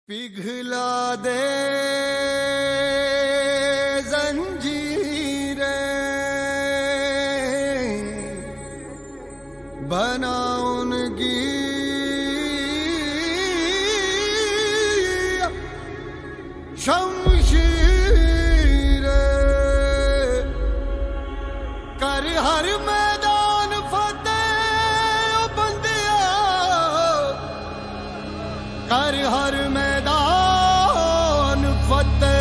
पिघला दे जंजीरें, बना उनकी शमशीरें, कर हर मैदान फतेह ओ बंदिया, कर हर मैदान फतेह।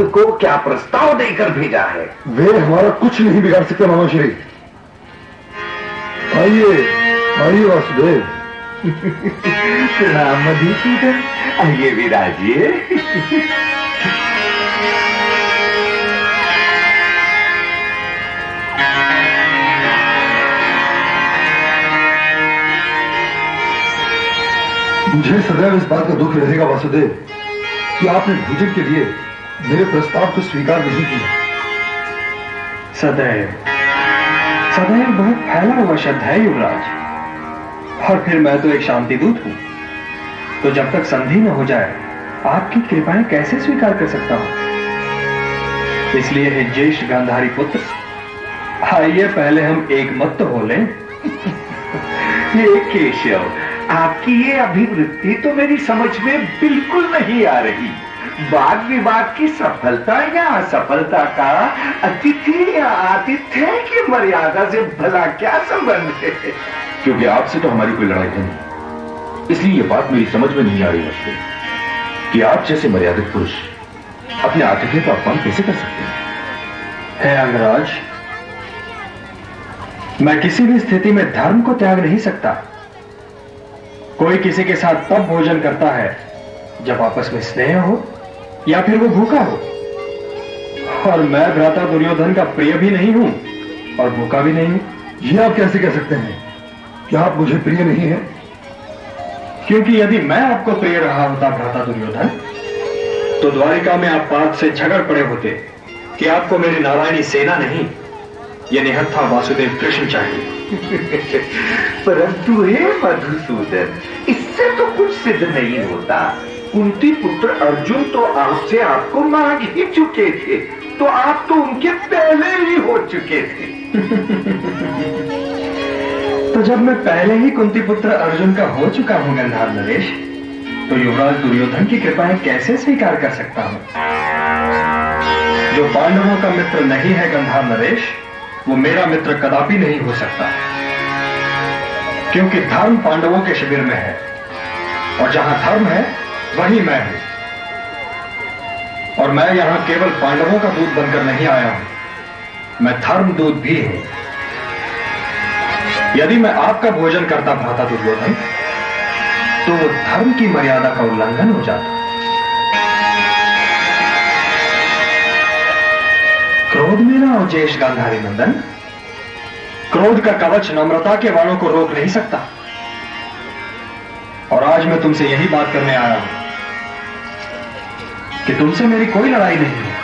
को क्या प्रस्ताव देकर भेजा है? वे हमारा कुछ नहीं बिगाड़ सकते मामा श्री। आइए आइए वासुदेव। प्रणाम मधुसूदन, आइए विराजिए। मुझे सदैव इस बात का दुख रहेगा वासुदेव कि आपने भोजन के लिए मेरे प्रस्ताव को स्वीकार नहीं किया। सदैव सदैव बहुत फैला हुआ शब्द है युवराज, और फिर मैं तो एक शांति दूत हूं, तो जब तक संधि न हो जाए आपकी कृपाएं कैसे स्वीकार कर सकता हूं? इसलिए हे ज्येष्ठ गांधारी पुत्र, आइए पहले हम एक मत तो हो लें। हे केशव, आपकी ये अभिवृत्ति तो मेरी समझ में बिल्कुल नहीं आ रही। वाद विवाद की सफलता या असफलता का अतिथि या आतिथ्य की मर्यादा से भला क्या संबंध है? क्योंकि आपसे तो हमारी कोई लड़ाई है नहीं, इसलिए ये बात मेरी समझ में नहीं आ रही है कि आप जैसे मर्यादित पुरुष अपने आतिथ्य का अपमान कैसे कर सकते हैं? हे अंगराज, मैं किसी भी स्थिति में धर्म को त्याग नहीं सकता। कोई किसी के साथ तब भोजन करता है जब आपस में स्नेह हो या फिर वो भूखा हो, और मैं भ्राता दुर्योधन का प्रिय भी नहीं हूं और भूखा भी नहीं हूं। ये आप कैसे कह सकते हैं कि आप मुझे प्रिय नहीं है? क्योंकि यदि मैं आपको प्रिय रहा होता भ्राता दुर्योधन, तो द्वारिका में आप पार्थ से झगड़ पड़े होते कि आपको मेरी नारायणी सेना नहीं, ये निहत्था वासुदेव कृष्ण चाहिए। परंतु हे मधुसूदन, इससे तो कुछ सिद्ध नहीं होता। कुंती पुत्र अर्जुन तो आपसे आपको मांग ही चुके थे, तो आप तो उनके पहले ही हो चुके थे। तो जब मैं पहले ही कुंती पुत्र अर्जुन का हो चुका हूं गंधार नरेश, तो युवराज दुर्योधन की कृपाएं कैसे स्वीकार कर सकता हूं? जो पांडवों का मित्र नहीं है गंधार नरेश, वो मेरा मित्र कदापि नहीं हो सकता। क्योंकि धर्म पांडवों के शिविर में है, और जहां धर्म है वहीं मैं हूं। और मैं यहां केवल पांडवों का दूत बनकर नहीं आया हूं, मैं धर्म दूत भी हूं। यदि मैं आपका भोजन करता भ्राता दुर्योधन, तो वो धर्म की मर्यादा का उल्लंघन हो जाता। क्रोध में ना अवजेश गांधारी नंदन, क्रोध का कवच नम्रता के वाणों को रोक नहीं सकता। और आज मैं तुमसे यही बात करने आया हूं कि तुमसे मेरी कोई लड़ाई नहीं है,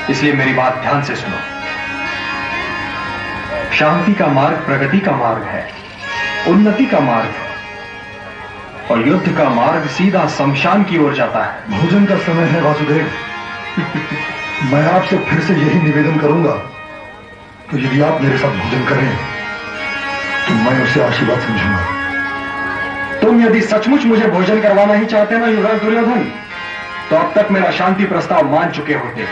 इसलिए मेरी बात ध्यान से सुनो। शांति का मार्ग प्रगति का मार्ग है, उन्नति का मार्ग है, और युद्ध का मार्ग सीधा शमशान की ओर जाता है। भोजन का समय है वासुदेव। मैं आपसे फिर से यही निवेदन करूंगा कि यदि आप मेरे साथ भोजन करें तो मैं उसे आशीर्वाद समझूंगा। तुम यदि सचमुच मुझे भोजन करवाना ही चाहते ना युवराज दुर्योधन, तो अब तक मेरा शांति प्रस्ताव मान चुके होते।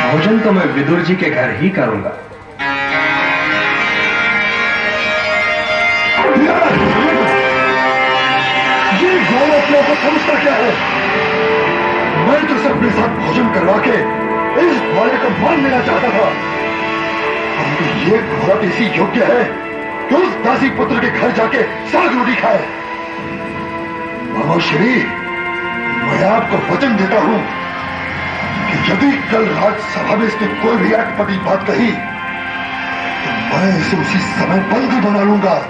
भोजन तो मैं विदुर जी के घर ही करूंगा। ये घोड़ा अपने को समझता क्या है? मैं तो सिर्फ अपने साथ भोजन करवा के इस घोड़े को मान लेना चाहता था, परंतु ये घोड़ा इसी योग्य है कि उस दासी पुत्र के घर जाके साग रोटी खाए। श्री, मैं आपको वचन देता हूं कि यदि कल राज्यसभा में इसने कोई भी अटपटी बात कही तो मैं इसे उसी समय बंदी बना लूंगा।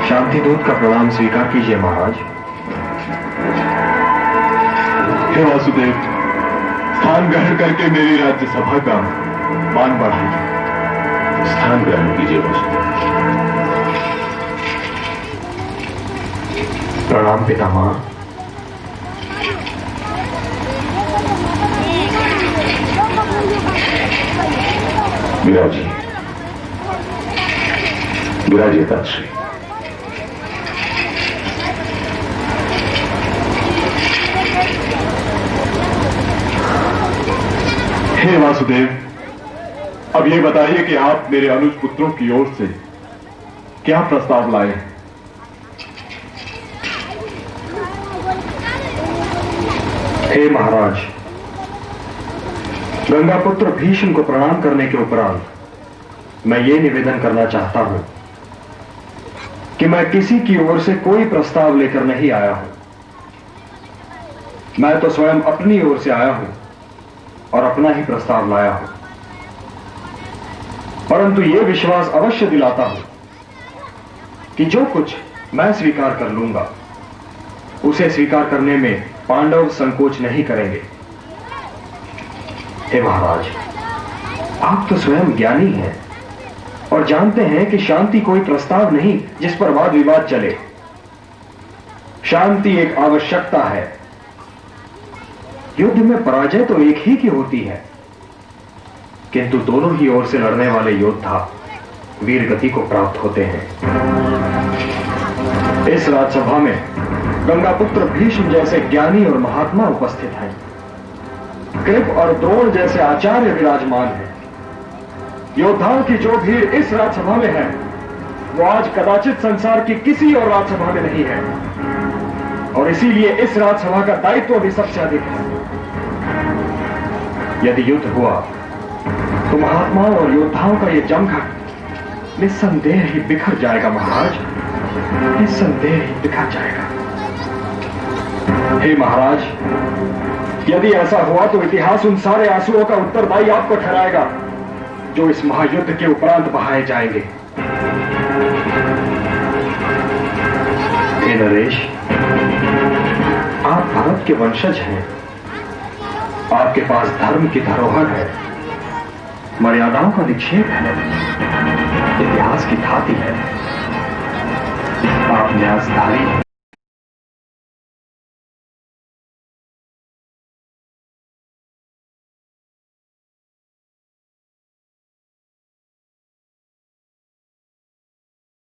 शांतिदूत का प्रणाम स्वीकार कीजिए महाराज। हे वासुदेव, स्थान ग्रहण करके मेरी राज्यसभा का मान बढ़ाइए। स्थान ग्रहण कीजिए वासुदेव। प्रणाम पितामह। विराजिए, विराजिए ताश्री। हे वासुदेव, अब ये बताइए कि आप मेरे अनुज पुत्रों की ओर से क्या प्रस्ताव लाए हैं? हे महाराज, गंगापुत्र भीष्म को प्रणाम करने के उपरांत मैं ये निवेदन करना चाहता हूं कि मैं किसी की ओर से कोई प्रस्ताव लेकर नहीं आया हूं। मैं तो स्वयं अपनी ओर से आया हूं और अपना ही प्रस्ताव लाया हूं, परंतु यह विश्वास अवश्य दिलाता हूं कि जो कुछ मैं स्वीकार कर लूंगा उसे स्वीकार करने में पांडव संकोच नहीं करेंगे। हे महाराज, आप तो स्वयं ज्ञानी हैं और जानते हैं कि शांति कोई प्रस्ताव नहीं जिस पर वाद विवाद चले। शांति एक आवश्यकता है। युद्ध में पराजय तो एक ही की होती है, किंतु दोनों ही ओर से लड़ने वाले योद्धा वीर गति को प्राप्त होते हैं। इस राजसभा में गंगापुत्र भीष्म जैसे ज्ञानी और महात्मा उपस्थित हैं। कृप और द्रोण जैसे आचार्य विराजमान हैं। योद्धाओं की जो भीड़ इस राजसभा में है वो आज कदाचित संसार की किसी और राजसभा में नहीं है, और इसीलिए इस राजसभा का दायित्व भी सबसे अधिक है। यदि युद्ध हुआ तो महात्माओं और योद्धाओं का यह जमघट निस्संदेह ही बिखर जाएगा महाराज, निस्संदेह ही बिखर जाएगा। हे महाराज, यदि ऐसा हुआ तो इतिहास उन सारे आंसुओं का उत्तरदायी आपको ठहराएगा जो इस महायुद्ध के उपरांत बहाए जाएंगे। हे नरेश, आप भारत के वंशज हैं। आपके पास धर्म की धरोहर है, मर्यादाओं का निक्षेप है, इतिहास की धाती है। आप न्यासधारी हैं।